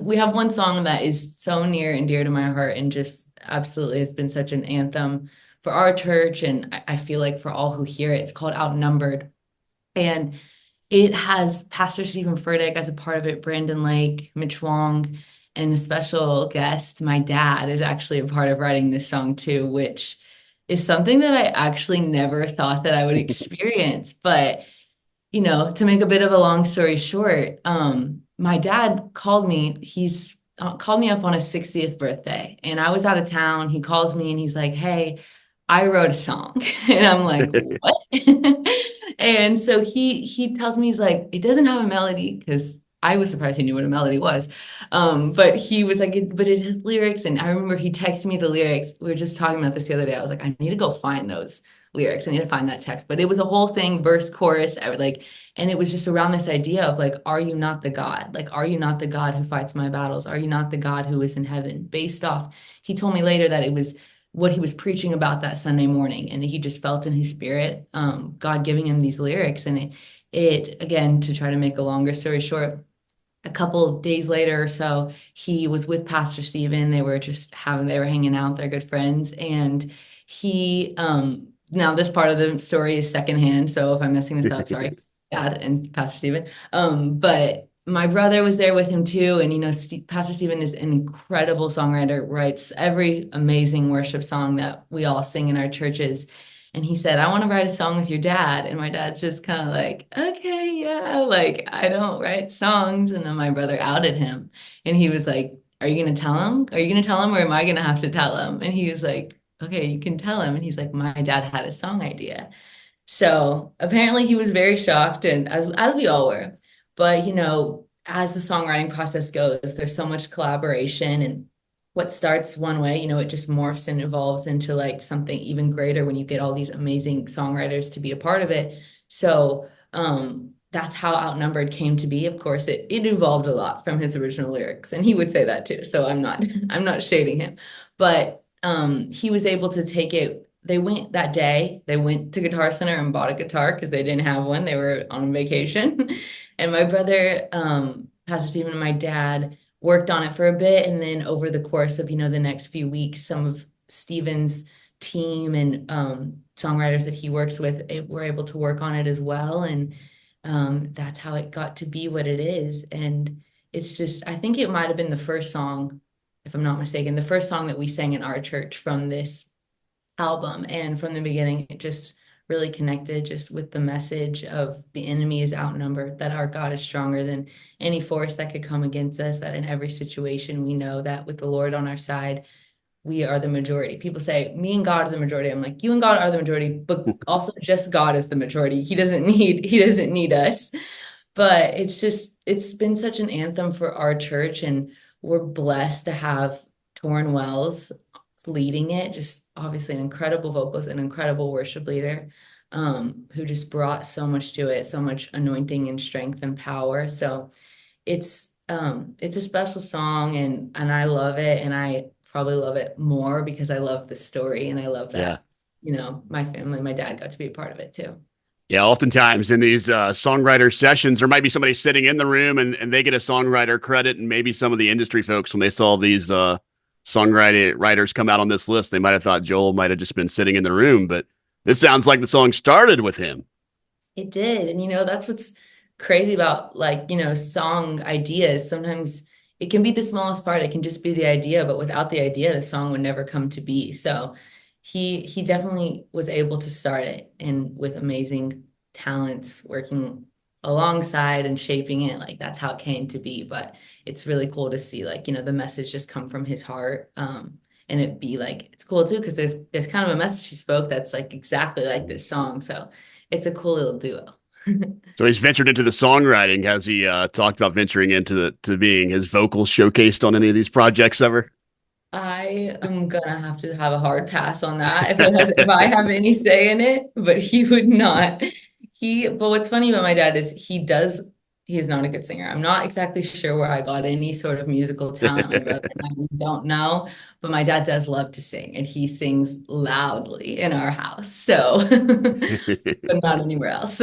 we have one song that is so near and dear to my heart and just absolutely has been such an anthem for our church. And I feel like for all who hear it, it's called Outnumbered. And it has Pastor Stephen Furtick as a part of it, Brandon Lake, Mitch Wong, and a special guest. My dad is actually a part of writing this song too, which is something that I actually never thought that I would experience. But, to make a bit of a long story short, my dad called me. He's called me up on his 60th birthday, and I was out of town. He calls me and he's like, "Hey, I wrote a song." And I'm like, "What?" And so he tells me, he's like, "It doesn't have a melody," because I was surprised he knew what a melody was. But he was like, "But it has lyrics." And I remember he texted me the lyrics. We were just talking about this the other day. I was like, I need to go find those lyrics. I need to find that text. But it was a whole thing, verse, chorus, and it was just around this idea of like, are you not the God? Like, are you not the God who fights my battles? Are you not the God who is in heaven? Based off, he told me later that it was what he was preaching about that Sunday morning, and he just felt in his spirit, God giving him these lyrics. And it again, to try to make a longer story short, a couple of days later or so, he was with Pastor Stephen. They were hanging out, they're good friends. And now this part of the story is secondhand. So if I'm messing this up, sorry, Dad and Pastor Stephen. But my brother was there with him too. And, Pastor Stephen is an incredible songwriter, writes every amazing worship song that we all sing in our churches. And he said, "I want to write a song with your dad." And my dad's just kind of like, "Okay, yeah, like I don't write songs." And then my brother outed him. And he was like, "Are you going to tell him? Are you going to tell him, or am I going to have to tell him?" And he was like, "Okay, you can tell him." And he's like, "My dad had a song idea." So apparently he was very shocked, and as we all were. But as the songwriting process goes, there's so much collaboration, and what starts one way, it just morphs and evolves into like something even greater when you get all these amazing songwriters to be a part of it. So that's how Outnumbered came to be. Of course, it evolved a lot from his original lyrics, and he would say that too. So I'm not I'm not shading him, but he was able to take it. They went to Guitar Center and bought a guitar because they didn't have one. They were on vacation. And my brother, Pastor Stephen, and my dad worked on it for a bit. And then over the course of, the next few weeks, some of Stephen's team and songwriters that he works with were able to work on it as well. And that's how it got to be what it is. And it's just, I think it might have been the first song, if I'm not mistaken, the first song that we sang in our church from this album. And from the beginning, it just really connected just with the message of the enemy is outnumbered, that our God is stronger than any force that could come against us, that in every situation we know that with the Lord on our side, we are the majority. People say, "Me and God are the majority." I'm like, "You and God are the majority, but also just God is the majority. He doesn't need us." But it's been such an anthem for our church, and we're blessed to have Torrin Wells leading it. Just obviously an incredible vocalist, an incredible worship leader, who just brought so much to it, so much anointing and strength and power. So it's a special song, and I love it, and I probably love it more because I love the story, and I love Yeah. that, my family, my dad got to be a part of it too. Yeah, oftentimes in these songwriter sessions, there might be somebody sitting in the room and they get a songwriter credit, and maybe some of the industry folks, when they saw these songwriter writers come out on this list, they might have thought Joel might have just been sitting in the room. But this sounds like the song started with him. It did. And that's what's crazy about like, song ideas. Sometimes it can be the smallest part. It can just be the idea, but without the idea, the song would never come to be. So he definitely was able to start it, and with amazing talents working alongside and shaping it. Like that's how it came to be. But it's really cool to see like, the message just come from his heart. And it be like it's cool too, because there's kind of a message he spoke that's like exactly like this song. So it's a cool little duo. So he's ventured into the songwriting. Has he talked about venturing into to being his vocals showcased on any of these projects ever? I am gonna have to have a hard pass on that if I have any say in it, but he would not. But what's funny about my dad is he is not a good singer. I'm not exactly sure where I got any sort of musical talent. My brother and I don't know, but my dad does love to sing, and he sings loudly in our house. So, but not anywhere else.